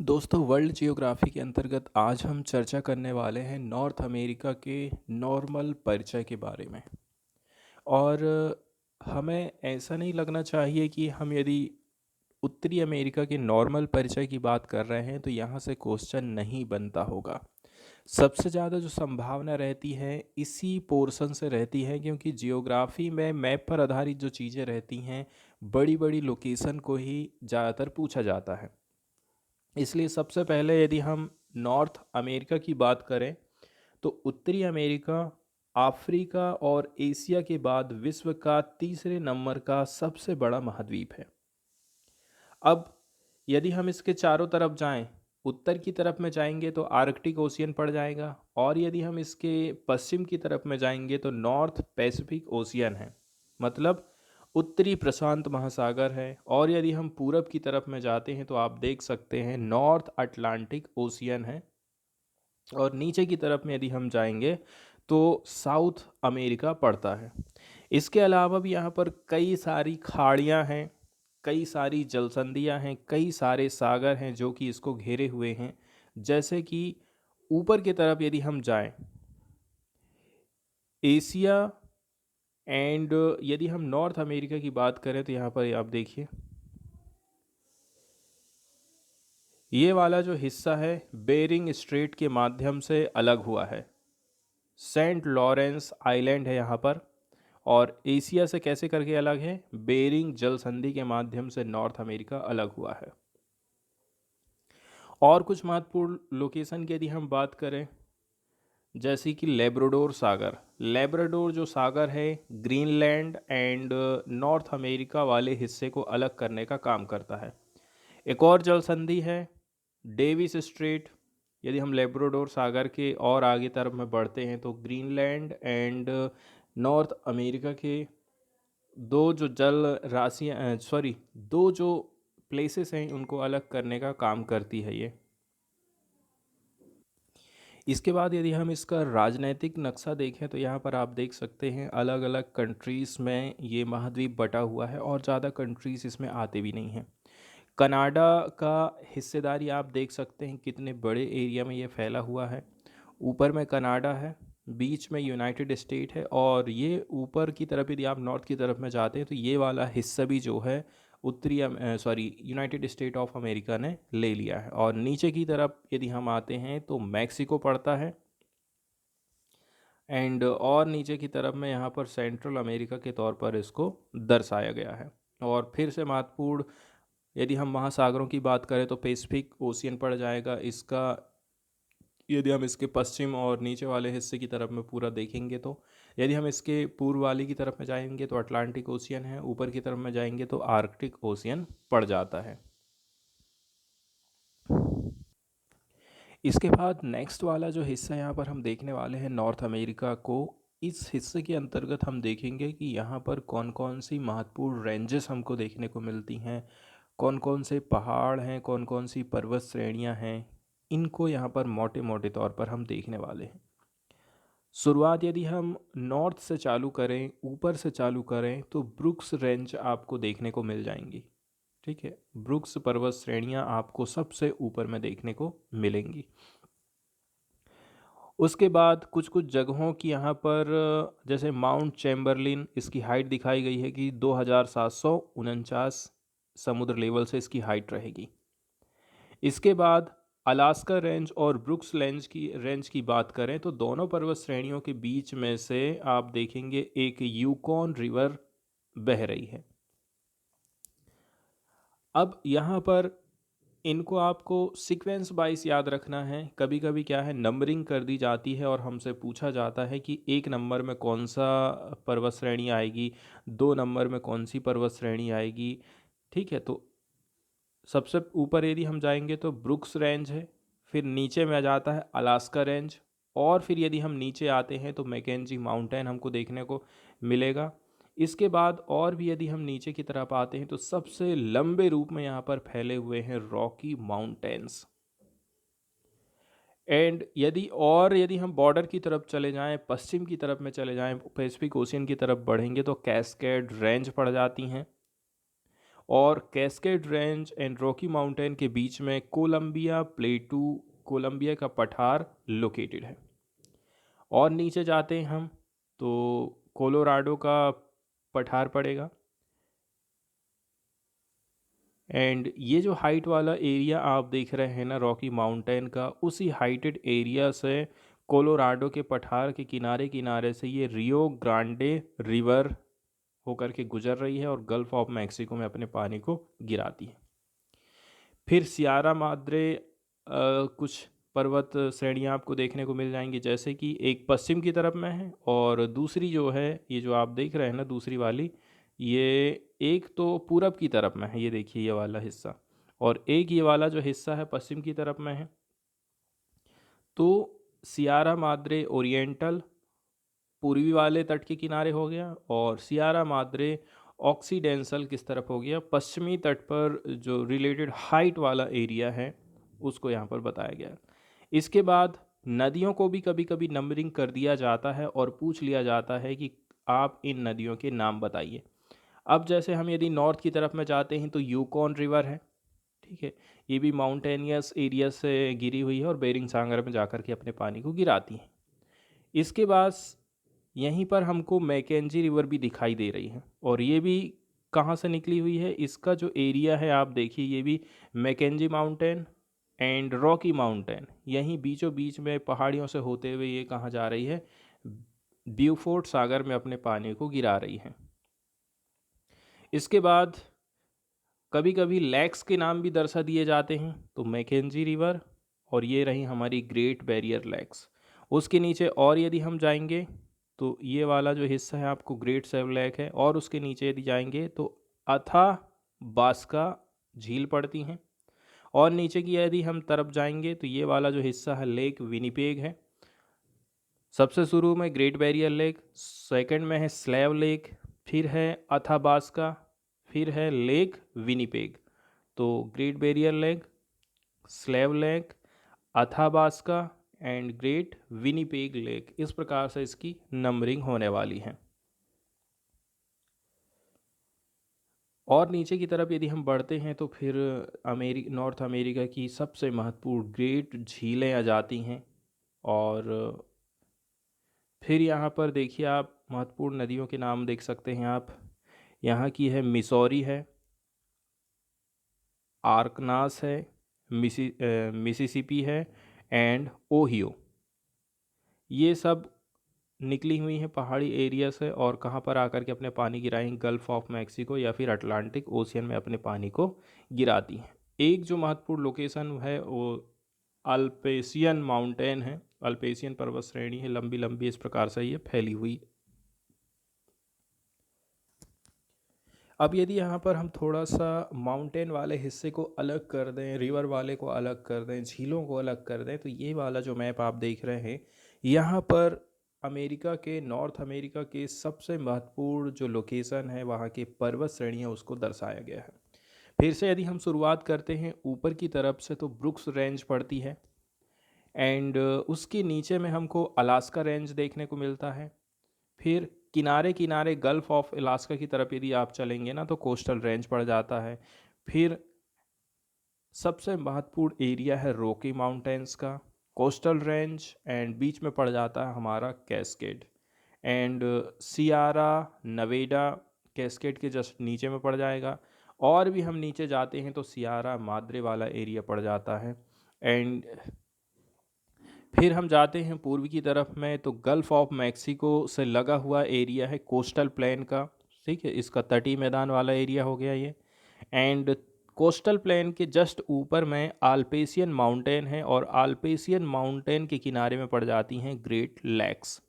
दोस्तों, world geography के अंतर्गत आज हम चर्चा करने वाले हैं नॉर्थ अमेरिका के नॉर्मल परिचय के बारे में। और हमें ऐसा नहीं लगना चाहिए कि हम यदि उत्तरी अमेरिका के नॉर्मल परिचय की बात कर रहे हैं तो यहाँ से क्वेश्चन नहीं बनता होगा। सबसे ज़्यादा जो संभावना रहती है इसी पोर्शन से रहती है, क्योंकि जियोग्राफी में मैप पर आधारित जो चीज़ें रहती हैं, बड़ी बड़ी लोकेशन को ही ज़्यादातर पूछा जाता है। इसलिए सबसे पहले यदि हम नॉर्थ अमेरिका की बात करें तो उत्तरी अमेरिका अफ्रीका और एशिया के बाद विश्व का तीसरे नंबर का सबसे बड़ा महाद्वीप है। अब यदि हम इसके चारों तरफ जाएं, उत्तर की तरफ में जाएंगे तो आर्कटिक ओशियन पड़ जाएगा, और यदि हम इसके पश्चिम की तरफ में जाएंगे तो नॉर्थ पैसिफिक ओशियन है, मतलब उत्तरी प्रशांत महासागर है। और यदि हम पूरब की तरफ में जाते हैं तो आप देख सकते हैं नॉर्थ अटलांटिक ओशियन है। और नीचे की तरफ में यदि हम जाएंगे तो साउथ अमेरिका पड़ता है। इसके अलावा भी यहाँ पर कई सारी खाड़ियाँ हैं, कई सारी जलसंधियाँ हैं, कई सारे सागर हैं जो कि इसको घेरे हुए हैं। जैसे कि ऊपर की तरफ यदि हम जाएं, एशिया एंड यदि हम नॉर्थ अमेरिका की बात करें तो यहाँ पर आप देखिए, ये वाला जो हिस्सा है बेरिंग स्ट्रेट के माध्यम से अलग हुआ है। सेंट लॉरेंस आइलैंड है यहाँ पर। और एशिया से कैसे करके अलग है, बेरिंग जल संधि के माध्यम से नॉर्थ अमेरिका अलग हुआ है। और कुछ महत्वपूर्ण लोकेशन की यदि हम बात करें, जैसे कि लेब्राडोर सागर। लेब्राडोर जो सागर है ग्रीनलैंड एंड नॉर्थ अमेरिका वाले हिस्से को अलग करने का काम करता है। एक और जल संधि है डेविस स्ट्रेट। यदि हम लेब्राडोर सागर के और आगे तरफ में बढ़ते हैं तो ग्रीनलैंड एंड नॉर्थ अमेरिका के दो जो जल राशियाँ दो जो प्लेसेस हैं उनको अलग करने का काम करती है ये। इसके बाद यदि हम इसका राजनैतिक नक्शा देखें तो यहाँ पर आप देख सकते हैं अलग अलग कंट्रीज़ में ये महाद्वीप बटा हुआ है और ज़्यादा कंट्रीज़ इसमें आते भी नहीं हैं। कनाडा का हिस्सेदारी आप देख सकते हैं कितने बड़े एरिया में ये फैला हुआ है। ऊपर में कनाडा है, बीच में यूनाइटेड स्टेट है, और ये ऊपर की तरफ यदि आप नॉर्थ की तरफ में जाते हैं तो ये वाला हिस्सा भी जो है उत्तरी यूनाइटेड स्टेट ऑफ अमेरिका ने ले लिया है। और नीचे की तरफ यदि हम आते हैं तो मैक्सिको पड़ता है। एंड और नीचे की तरफ में यहाँ पर सेंट्रल अमेरिका के तौर पर इसको दर्शाया गया है। और फिर से महत्वपूर्ण यदि हम महासागरों की बात करें तो पैसिफिक ओशियन पड़ जाएगा इसका। यदि हम इसके पश्चिम और नीचे वाले हिस्से की तरफ में पूरा देखेंगे तो यदि हम इसके पूर्व वाली की तरफ में जाएंगे तो अटलांटिक ओशियन है, ऊपर की तरफ में जाएंगे तो आर्कटिक ओशियन पड़ जाता है। इसके बाद नेक्स्ट वाला जो हिस्सा यहाँ पर हम देखने वाले हैं नॉर्थ अमेरिका को, इस हिस्से के अंतर्गत हम देखेंगे कि यहाँ पर कौन कौन सी महत्वपूर्ण रेंजेस हमको देखने को मिलती हैं, कौन कौन से पहाड़ हैं, कौन कौन सी पर्वत श्रेणियाँ हैं। इनको यहाँ पर मोटे मोटे तौर पर हम देखने वाले हैं। शुरुआत यदि हम नॉर्थ से चालू करें, ऊपर से चालू करें तो ब्रुक्स रेंज आपको देखने को मिल जाएंगी। ठीक है, ब्रुक्स पर्वत श्रेणियाँ आपको सबसे ऊपर में देखने को मिलेंगी। उसके बाद कुछ कुछ जगहों की यहाँ पर जैसे माउंट चैम्बरलिन, इसकी हाइट दिखाई गई है कि 2749 समुद्र लेवल से इसकी हाइट रहेगी। इसके बाद अलास्का रेंज और ब्रुक्स रेंज की बात करें तो दोनों पर्वत श्रेणियों के बीच में से आप देखेंगे एक यूकॉन रिवर बह रही है। अब यहाँ पर इनको आपको सीक्वेंस वाइज याद रखना है। कभी कभी क्या है, नंबरिंग कर दी जाती है और हमसे पूछा जाता है कि एक नंबर में कौन सा पर्वत श्रेणी आएगी, 2 नंबर में कौन सी पर्वत श्रेणी आएगी। ठीक है, तो सबसे ऊपर यदि हम जाएंगे तो ब्रुक्स रेंज है, फिर नीचे में आ जाता है अलास्का रेंज, और फिर यदि हम नीचे आते हैं तो मैकेंजी माउंटेन हमको देखने को मिलेगा। इसके बाद और भी यदि हम नीचे की तरफ आते हैं तो सबसे लंबे रूप में यहाँ पर फैले हुए हैं रॉकी माउंटेन्स। एंड यदि हम बॉर्डर की तरफ चले जाएं, पश्चिम की तरफ में चले जाएं, पैसिफिक ओशियन की तरफ बढ़ेंगे तो कैस्केड रेंज पड़ जाती हैं। और cascade range and Rocky mountain के बीच में कोलंबिया प्लेटू, कोलंबिया का पठार लोकेटेड है। और नीचे जाते हैं हम तो कोलोराडो का पठार पड़ेगा। एंड ये जो हाइट वाला एरिया आप देख रहे हैं ना रॉकी माउंटेन का, उसी हाइटेड एरिया से कोलोराडो के पठार के किनारे किनारे से ये रियो ग्रांडे रिवर होकर के गुजर रही है और गल्फ ऑफ मैक्सिको में अपने पानी को गिराती है। फिर सियारा माद्रे कुछ पर्वत श्रेणियाँ आपको देखने को मिल जाएंगी, जैसे कि एक पश्चिम की तरफ में है और दूसरी जो है ये जो आप देख रहे हैं ना दूसरी वाली, ये एक तो पूरब की तरफ में है, ये देखिए ये वाला हिस्सा, और एक ये वाला जो हिस्सा है पश्चिम की तरफ में है। तो सियारा माद्रे ओरिएंटल पूर्वी वाले तट के किनारे हो गया और सियारा माद्रे ऑक्सीडेंसल किस तरफ हो गया, पश्चिमी तट पर जो रिलेटेड हाइट वाला एरिया है उसको यहाँ पर बताया गया। इसके बाद नदियों को भी कभी कभी नंबरिंग कर दिया जाता है और पूछ लिया जाता है कि आप इन नदियों के नाम बताइए। अब जैसे हम यदि नॉर्थ की तरफ में जाते हैं तो यूकॉन रिवर है, ठीक है, ये भी माउंटेनियस एरिया से गिरी हुई है और बेरिंग सागर में जाकर के अपने पानी को गिराती है। इसके बाद यहीं पर हमको मैकेंजी रिवर भी दिखाई दे रही है और ये भी कहाँ से निकली हुई है, इसका जो एरिया है आप देखिए ये भी Mackenzie mountain and Rocky mountain यहीं बीचों बीच में पहाड़ियों से होते हुए ये कहाँ जा रही है, ब्यूफोर्ट सागर में अपने पानी को गिरा रही है। इसके बाद कभी कभी लेक्स के नाम भी दर्शा दिए जाते हैं, तो मैकेंजी रिवर और ये रही हमारी ग्रेट बैरियर लेक्स। उसके नीचे और यदि हम जाएंगे तो ये वाला जो हिस्सा है आपको ग्रेट सेव लेक है, और उसके नीचे यदि जाएंगे तो अथा बास्का झील पड़ती हैं, और नीचे की यदि हम तरफ जाएंगे तो ये वाला जो हिस्सा है लेक विनिपेग है। सबसे शुरू में ग्रेट बैरियर लेक, सेकंड में है स्लैव लेक, फिर है अथाबास्का, फिर है लेक विनिपेग। तो great barrier lake, slave lake, Athabasca and great Winnipeg lake, इस प्रकार से इसकी नंबरिंग होने वाली है। और नीचे की तरफ यदि हम बढ़ते हैं तो फिर नॉर्थ अमेरिका की सबसे महत्वपूर्ण ग्रेट झीलें आ जाती हैं, और फिर यहाँ पर देखिए आप महत्वपूर्ण नदियों के नाम देख सकते हैं आप, यहाँ की है मिसौरी है, आर्कनास है, मिसिसिपी है एंड ओहियो। ये सब निकली हुई हैं पहाड़ी एरिया से और कहाँ पर आकर के अपने पानी गिराएंगी, गल्फ ऑफ मैक्सिको या फिर अटलांटिक ओशियन में अपने पानी को गिराती हैं। एक जो महत्वपूर्ण लोकेशन है वो अल्पेशियन माउंटेन है, अल्पेशियन पर्वत श्रेणी है, लंबी लंबी इस प्रकार से ये फैली हुई। अब यदि यहाँ पर हम थोड़ा सा माउंटेन वाले हिस्से को अलग कर दें, रिवर वाले को अलग कर दें, झीलों को अलग कर दें, तो ये वाला जो मैप आप देख रहे हैं यहाँ पर अमेरिका के, नॉर्थ अमेरिका के सबसे महत्वपूर्ण जो लोकेशन है वहाँ के पर्वत श्रेणियाँ उसको दर्शाया गया है। फिर से यदि हम शुरुआत करते हैं ऊपर की तरफ से तो ब्रुक्स रेंज पड़ती है, एंड उसके नीचे में हमको अलास्का रेंज देखने को मिलता है। फिर किनारे किनारे गल्फ ऑफ अलास्का की तरफ यदि आप चलेंगे ना तो कोस्टल रेंज पड़ जाता है। फिर सबसे महत्वपूर्ण एरिया है रॉकी माउंटेन्स का, कोस्टल रेंज, एंड बीच में पड़ जाता है हमारा Cascade, and Sierra Nevada Cascade के जस्ट नीचे में पड़ जाएगा। और भी हम नीचे जाते हैं तो सियारा माद्रे वाला एरिया पड़ जाता है, एंड फिर हम जाते हैं पूर्व की तरफ में तो गल्फ ऑफ मैक्सिको से लगा हुआ एरिया है कोस्टल प्लेन का, ठीक है, इसका तटीय मैदान वाला एरिया हो गया ये। एंड कोस्टल प्लेन के जस्ट ऊपर में आल्पेशियन माउंटेन है और आल्पेशियन माउंटेन के किनारे में पड़ जाती हैं ग्रेट लेक्स।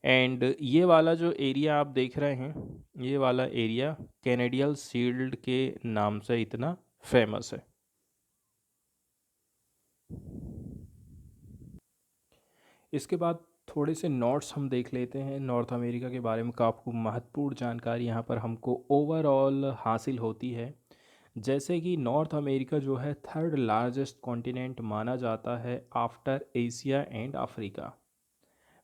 एंड ये वाला जो एरिया आप देख रहे हैं ये वाला एरिया कैनेडियल शील्ड के नाम से इतना फेमस है। इसके बाद थोड़े से नोट्स हम देख लेते हैं नॉर्थ अमेरिका के बारे में, काफ़ी महत्वपूर्ण जानकारी यहाँ पर हमको ओवरऑल हासिल होती है। जैसे कि नॉर्थ अमेरिका जो है थर्ड लार्जेस्ट कॉन्टिनेंट माना जाता है आफ्टर एशिया एंड अफ्रीका।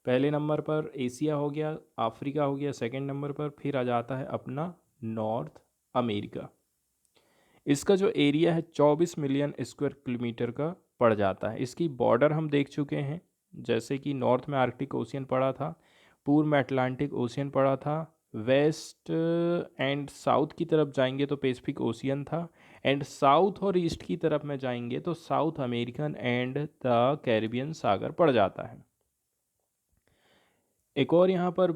पहले नंबर पर एशिया हो गया, अफ्रीका हो गया सेकंड नंबर पर, फिर आ जाता है अपना नॉर्थ अमेरिका। इसका जो एरिया है 24 मिलियन स्क्वायर किलोमीटर का पड़ जाता है। इसकी बॉर्डर हम देख चुके हैं, जैसे कि नॉर्थ में आर्कटिक ओशियन पड़ा था, पूर्व में अटलांटिक ओशियन पड़ा था, वेस्ट एंड साउथ की तरफ जाएंगे तो पैसिफिक ओशियन था, एंड साउथ और ईस्ट की तरफ में जाएंगे तो south American and the Caribbean सागर पड़ जाता है। एक और यहाँ पर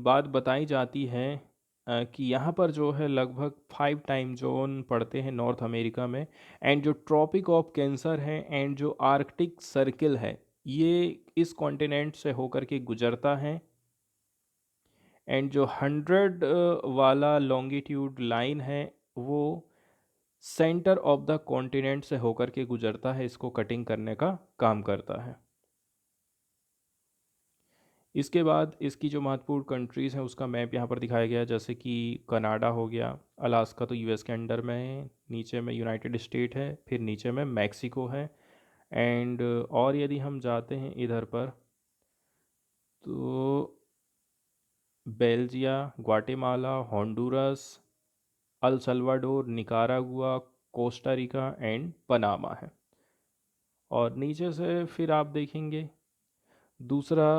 बात बताई जाती है कि यहाँ पर जो है लगभग 5 टाइम जोन पड़ते हैं नॉर्थ अमेरिका में, एंड जो ट्रॉपिक ऑफ कैंसर है एंड जो आर्कटिक सर्किल है ये इस कॉन्टिनेंट से होकर के गुजरता है, एंड जो 100 वाला लॉन्गिट्यूड लाइन है वो सेंटर ऑफ द कॉन्टिनेंट से होकर के गुजरता है, इसको कटिंग करने का काम करता है। इसके बाद इसकी जो महत्वपूर्ण कंट्रीज़ हैं उसका मैप यहाँ पर दिखाया गया है, जैसे कि कनाडा हो गया, अलास्का तो यूएस के अंडर में है, नीचे में यूनाइटेड स्टेट है, फिर नीचे में मैक्सिको है, एंड और यदि हम जाते हैं इधर पर तो Belize, Guatemala, Honduras, El Salvador, Nicaragua, Costa Rica and Panama है। और नीचे से फिर आप देखेंगे दूसरा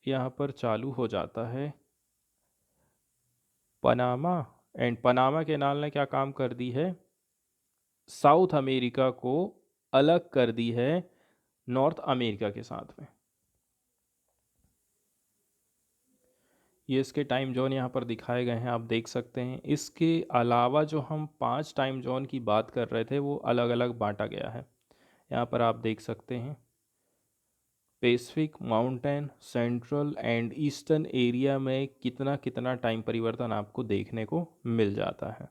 यहाँ पर चालू हो जाता है पनामा, एंड पनामा कैनाल ने क्या काम कर दी है, साउथ अमेरिका को अलग कर दी है नॉर्थ अमेरिका के साथ में। ये इसके टाइम जोन यहाँ पर दिखाए गए हैं, आप देख सकते हैं। इसके अलावा जो हम 5 टाइम जोन की बात कर रहे थे वो अलग अलग बांटा गया है, यहाँ पर आप देख सकते हैं। Pacific, mountain, central and eastern area में कितना कितना टाइम परिवर्तन आपको देखने को मिल जाता है।